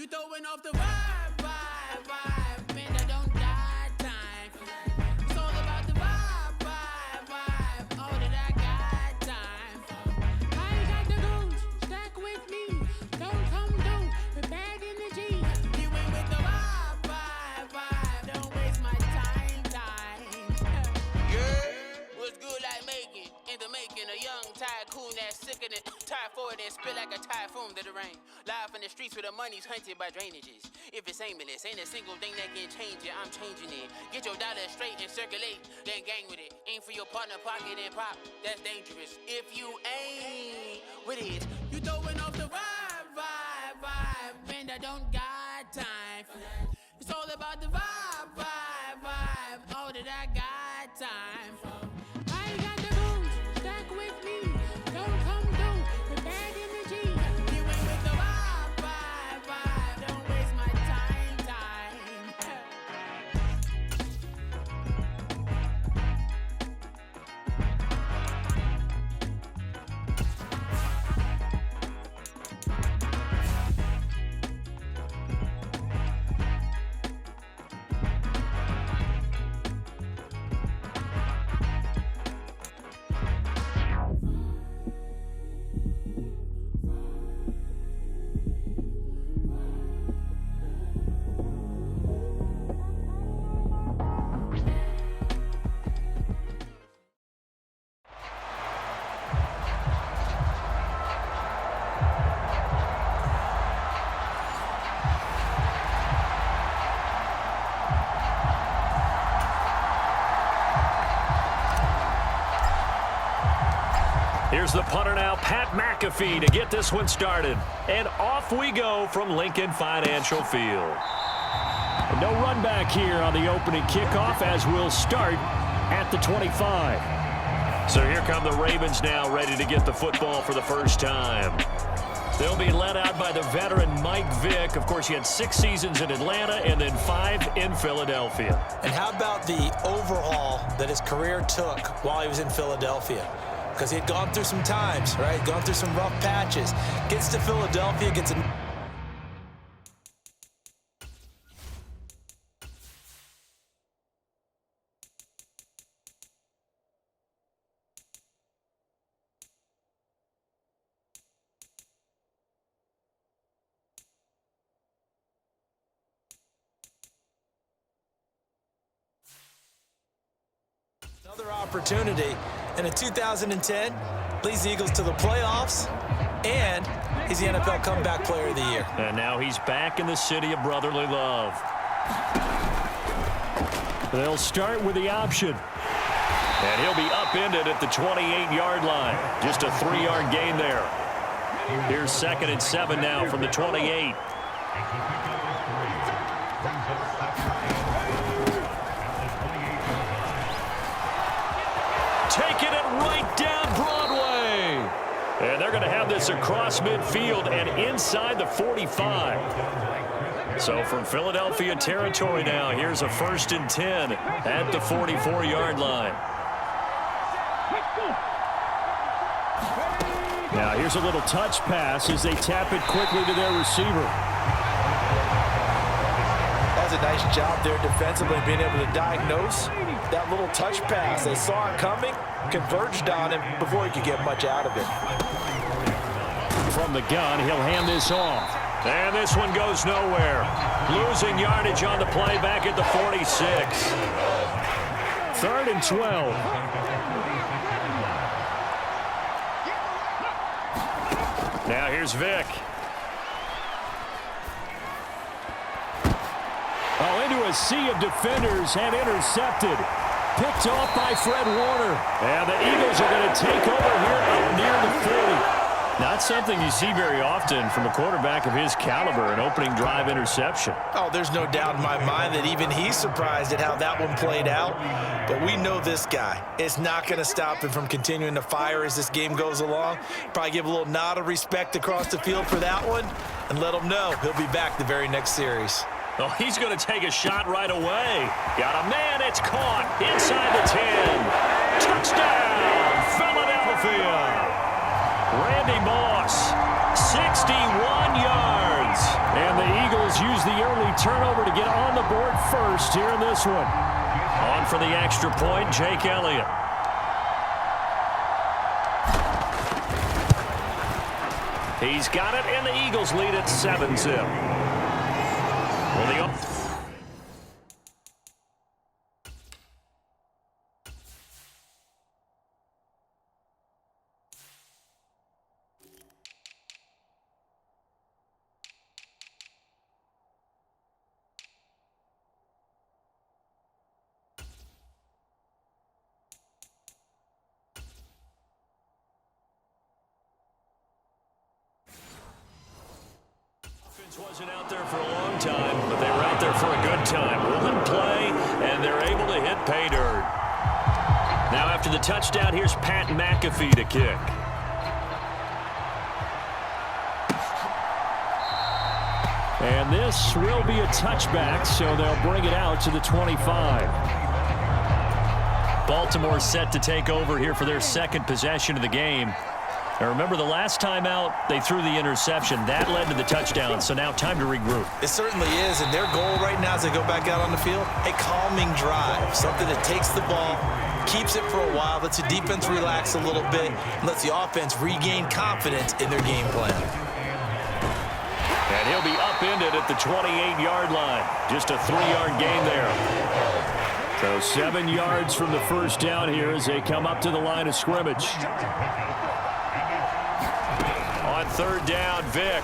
You throwing off the vibe. Man, I don't got time. It's all about the vibe. All that I got time. I ain't got the goons, stack with me. Don't come through with bad energy. You ain't with the vibe. Don't waste my time. Yeah, what's good like making? In the making, a young tycoon that's sicker than typhoid and spill like a typhoon to the rain. Live in the streets where the money's hunted by drainages. If it's aimless, ain't a single thing that can change it, I'm changing it. Get your dollar straight and circulate, then gang with it. Aim for your partner, pocket and pop, that's dangerous. If you ain't with it, you throwing off the vibe. Man, I don't got time for that. It's all about the vibe. All that I got time for. I ain't got the goons, stack with me. Don't come through with bad energy. You ain't with the vibe. Don't waste my time. Here's the punter now, Pat McAfee, to get this one started. And off we go from Lincoln Financial Field. No run back here on the opening kickoff as we'll start at the 25. So here come the Ravens now, ready to get the football for the first time. They'll be led out by the veteran Mike Vick. Of course, he had 6 seasons in Atlanta and then 5 in Philadelphia. And how about the overhaul that his career took while he was in Philadelphia? Because he had gone through some times, right? Gone through some rough patches. Gets to Philadelphia, gets a... Another opportunity. And in 2010, leads the Eagles to the playoffs, and he's the NFL Comeback Player of the Year. And now he's back in the city of brotherly love. They'll start with the option. And he'll be upended at the 28-yard line. Just a 3-yard gain there. Here's 2nd and 7 now from the 28. Taking it right down Broadway. And they're going to have this across midfield and inside the 45. So from Philadelphia territory now, here's a 1st and 10 at the 44-yard line. Now here's a little touch pass as they tap it quickly to their receiver. That's a nice job there defensively, being able to diagnose that little touch pass. They saw it coming, converged on him before he could get much out of it. From the gun, he'll hand this off. And this one goes nowhere. Losing yardage on the play back at the 46. 3rd and 12. Now here's Vick. Oh, into a sea of defenders and intercepted. Picked off by Fred Warner. And the Eagles are going to take over here up near the 40. Not something you see very often from a quarterback of his caliber, an opening drive interception. Oh, there's no doubt in my mind that even he's surprised at how that one played out. But we know this guy is not going to stop him from continuing to fire as this game goes along. Probably give a little nod of respect across the field for that one and let him know he'll be back the very next series. Oh, he's going to take a shot right away. Got a man, it's caught inside the 10. Touchdown, Philadelphia. Randy Moss, 61 yards. And the Eagles use the early turnover to get on the board first here in this one. On for the extra point, Jake Elliott. He's got it, and the Eagles lead at 7-zip. Well, the wasn't out there for a long time, but they were out there for a good time. One play, and they're able to hit pay dirt. Now after the touchdown, here's Pat McAfee to kick. And this will be a touchback, so they'll bring it out to the 25. Baltimore set to take over here for their second possession of the game. Now remember, the last time out, they threw the interception. That led to the touchdown, so now time to regroup. It certainly is, and their goal right now as they go back out on the field, a calming drive, something that takes the ball, keeps it for a while, lets the defense relax a little bit, and lets the offense regain confidence in their game plan. And he'll be upended at the 28-yard line. Just a 3-yard gain there. So 7 yards from the first down here as they come up to the line of scrimmage. On third down, Vick.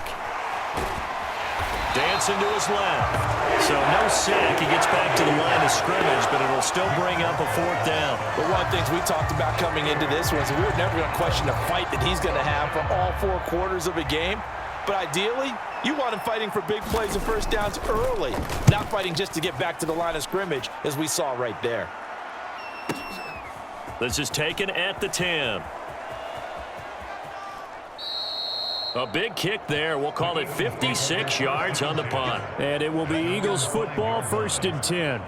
Dancing to his left. So no sack. He gets back to the line of scrimmage, but it'll still bring up a fourth down. But one of the things we talked about coming into this was we were never going to question the fight that he's going to have for all 4 quarters of a game. But ideally, you want him fighting for big plays and first downs early, not fighting just to get back to the line of scrimmage, as we saw right there. This is taken at the 10. A big kick there. We'll call it 56 yards on the punt. And it will be Eagles football, 1st and 10.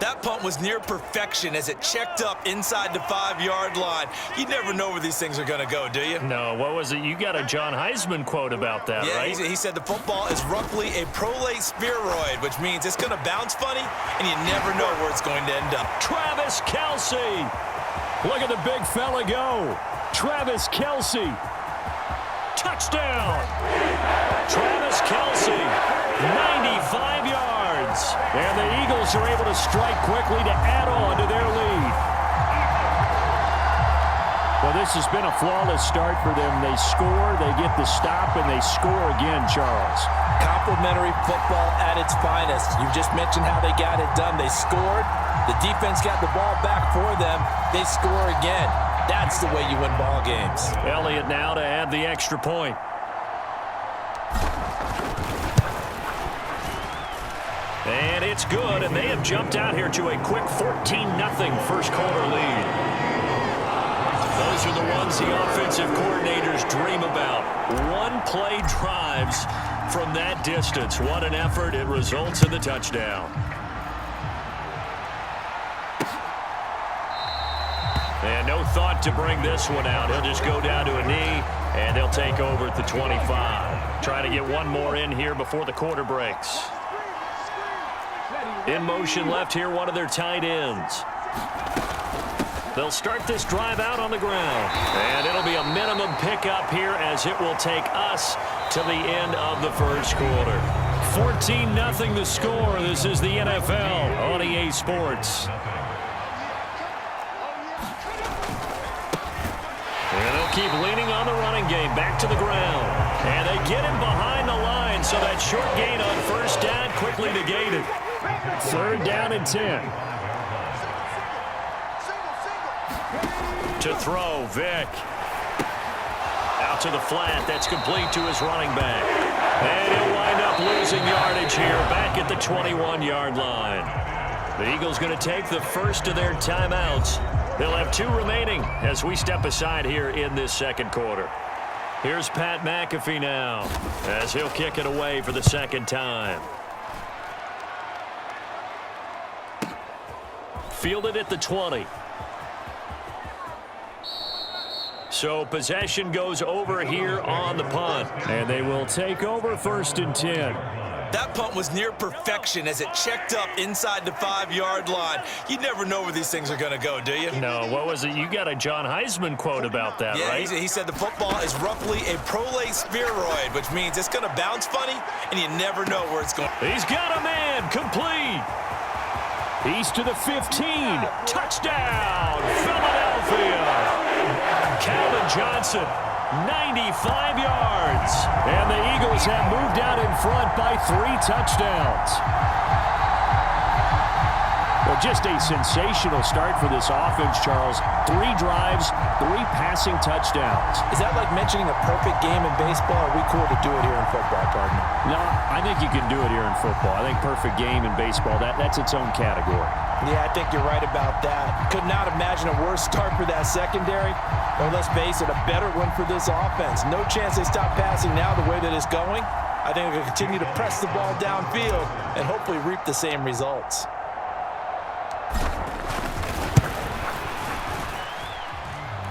That punt was near perfection as it checked up inside the 5-yard line. You never know where these things are going to go, do you? No, what was it? You got a John Heisman quote about that, right? He said the football is roughly a prolate spheroid, which means it's going to bounce funny, and you never know where it's going to end up. Travis Kelce. Look at the big fella go. Travis Kelce. Touchdown! Travis Kelce, 95 yards. And the Eagles are able to strike quickly to add on to their lead. Well, this has been a flawless start for them. They score, they get the stop, and they score again, Charles. Complimentary football at its finest. You just mentioned how they got it done. They scored. The defense got the ball back for them. They score again. That's the way you win ball games. Elliott now to add the extra point. And it's good, and they have jumped out here to a quick 14-0 first quarter lead. Those are the ones the offensive coordinators dream about. One-play drives from that distance. What an effort. It results in the touchdown. And no thought to bring this one out. He'll just go down to a knee, and they'll take over at the 25. Trying to get one more in here before the quarter breaks. In motion left here, one of their tight ends. They'll start this drive out on the ground. And it'll be a minimum pickup here as it will take us to the end of the first quarter. 14-0 the score. This is the NFL on EA Sports. And they'll keep leaning on the running game. Back to the ground. And they get him behind the line, so that short gain on first down quickly negated. 3rd down and 10. To throw, Vick. Out to the flat. That's complete to his running back. And he'll wind up losing yardage here back at the 21-yard line. The Eagles going to take the first of their timeouts. They'll have 2 remaining as we step aside here in this second quarter. Here's Pat McAfee now as he'll kick it away for the second time. Fielded at the 20. So possession goes over here on the punt. And they will take over 1st and 10. That punt was near perfection as it checked up inside the 5-yard line. You never know where these things are going to go, do you? No, what was it? You got a John Heisman quote about that, yeah, right? He said the football is roughly a prolate spheroid, which means it's going to bounce funny, and you never know where it's going. He's got a man, complete. He's to the 15. Touchdown, Philadelphia. Calvin Johnson, 95 yards. And the Eagles have moved out in front by 3 touchdowns. Well, just a sensational start for this offense, Charles. 3 drives, 3 passing touchdowns. Is that like mentioning a perfect game in baseball? Or are we cool to do it here in football, partner? No, I think you can do it here in football. I think perfect game in baseball, that's its own category. Yeah, I think you're right about that. Could not imagine a worse start for that secondary. Or let's face it, a better one for this offense. No chance they stop passing now the way that it's going. I think they'll continue to press the ball downfield and hopefully reap the same results.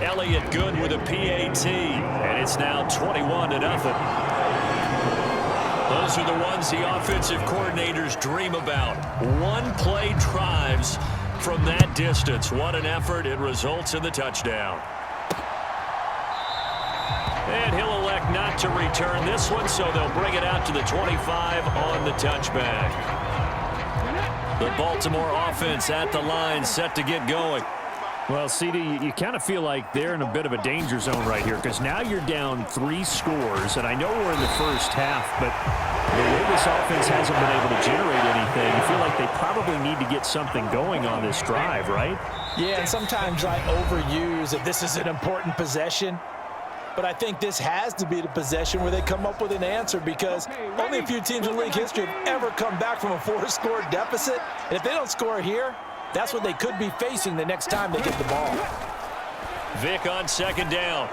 Elliott good with a PAT, and it's now 21-0. Those are the ones the offensive coordinators dream about. One-play drives from that distance. What an effort. It results in the touchdown. And he'll elect not to return this one, so they'll bring it out to the 25 on the touchback. The Baltimore offense at the line, set to get going. Well, CD, you kind of feel like they're in a bit of a danger zone right here because now you're down 3 scores, and I know we're in the first half, but the way this offense hasn't been able to generate anything, you feel like they probably need to get something going on this drive, right? Yeah, and sometimes I overuse that this is an important possession, but I think this has to be the possession where they come up with an answer because only a few teams in league history have ever come back from a 4-score deficit, and if they don't score here, that's what they could be facing the next time they get the ball. Vic on 2nd down.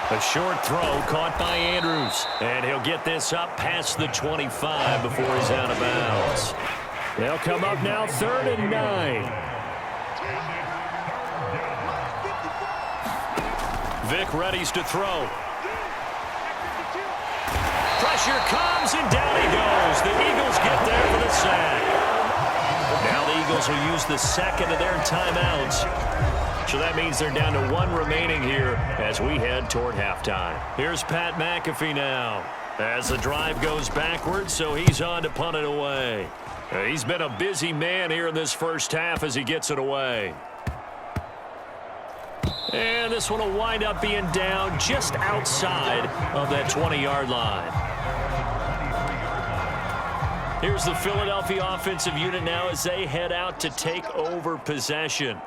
A short throw caught by Andrews. And he'll get this up past the 25 before he's out of bounds. They'll come up now 3rd and 9. Vic readies to throw. Pressure comes and down he goes. The Eagles get there for the sack. Now the Eagles will use the 2nd of their timeouts. So that means they're down to 1 remaining here as we head toward halftime. Here's Pat McAfee now as the drive goes backwards, so he's on to punt it away. He's been a busy man here in this first half as he gets it away. And this one will wind up being down just outside of that 20-yard line. Here's the Philadelphia offensive unit now as they head out to take over possession.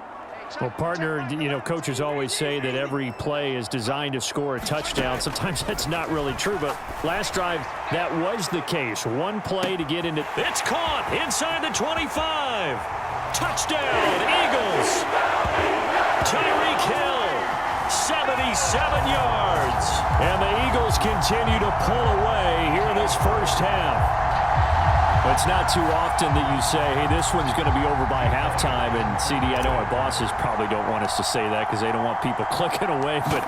Well, partner, you know, coaches always say that every play is designed to score a touchdown. Sometimes that's not really true, but last drive, that was the case. 1 play to get into. It's caught inside the 25. Touchdown, Eagles. Tyreek Hill, 77 yards. And the Eagles continue to pull away here in this first half. It's not too often that you say, hey, this one's going to be over by halftime. And, CD, I know our bosses probably don't want us to say that because they don't want people clicking away. But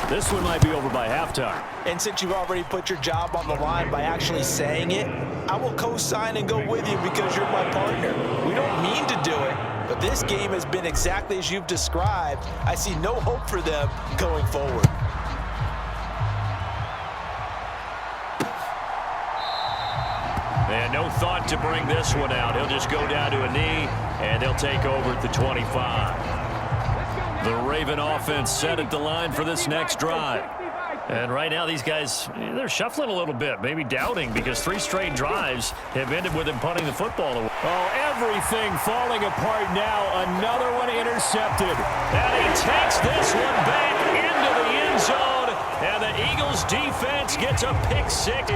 this one might be over by halftime. And since you've already put your job on the line by actually saying it, I will co-sign and go with you because you're my partner. We don't mean to do it, but this game has been exactly as you've described. I see no hope for them going forward. And no thought to bring this one out. He'll just go down to a knee, and they'll take over at the 25. The Raven offense set at the line for this next drive. And right now these guys, they're shuffling a little bit, maybe doubting, because 3 straight drives have ended with him punting the football away. Oh, everything falling apart now. Another one intercepted. And he takes this one back into the end zone. And the Eagles defense gets a pick 6.